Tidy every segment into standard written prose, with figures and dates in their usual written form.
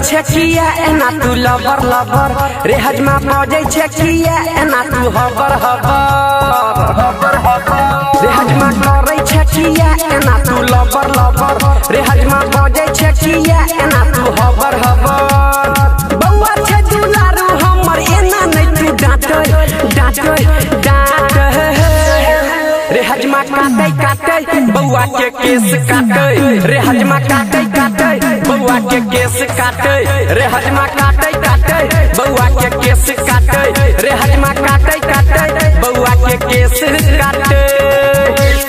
छे किया एना तू लबर लबर रे हजमा बजे छे किया एना तू हबर हबर रे हजमा करे छे किया एना तू लबर लबर रे हजमा बजे छे किया एना तू हबर हबर बउआ छे दुलारू हमर एना नै तू डांट रे हजमा काटे बउआ के केस काटे रे हजमा काटे बउआ के केस काटे रे हजमा काटे बउआ के केस काटे रे हजमा काटे बउआ के केस काटे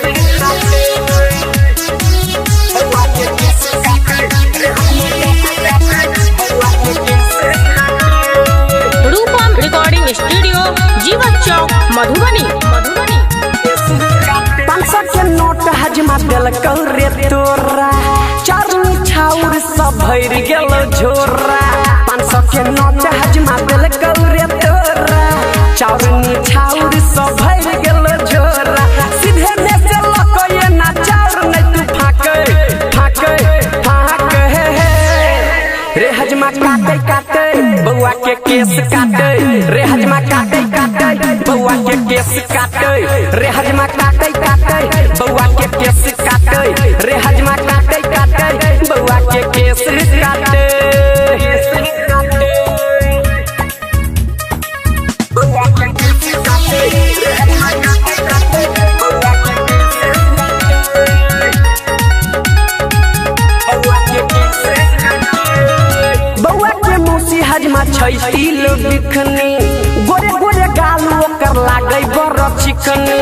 रूपम रिकॉर्डिंग स्टूडियो जीवन चौक मधुबनी। 500 के नोट हजमा देलकौ रे तोरा चारनी छाउर सब भर गेल झोरा 500 के नोट हजमा देलकौ रे तोरा चारनी छाउर सब भर गेल झोरा सीधे में से लको ये ना चाउर नै तू फाके रे हजमा काटे बउआ के केस काटे रे हजमा काटे बउआ के केस काटे रे हजमा काटे बउआ के केस काटे रे हजमा काटे बउआ के केस काटे बउआ के केस काटे रे हजमा काटे बउआ के केस बउआ के केस बउआ के मौसी हजमा छैती लो बिखनी गोरे गोरे गाल ओकर लागे बर चिकनी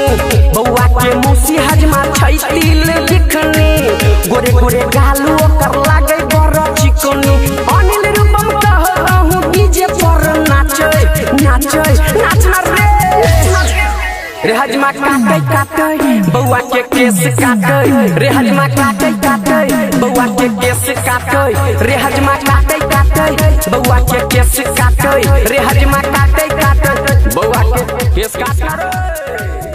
बउआ के मौसी हजमा छैती लो बिखनी गोरे गोरे गाल ओकर लागे बर चिकनी अनिल रूपम कहू डीजे पर नाचे रे हजमा काटे बउआ के केस काटे रे हजमा काटे बउआ के केस काटे रे हजमा काटे बउआ के केस काटे रे हजमा काटे बउआ के केस काटे।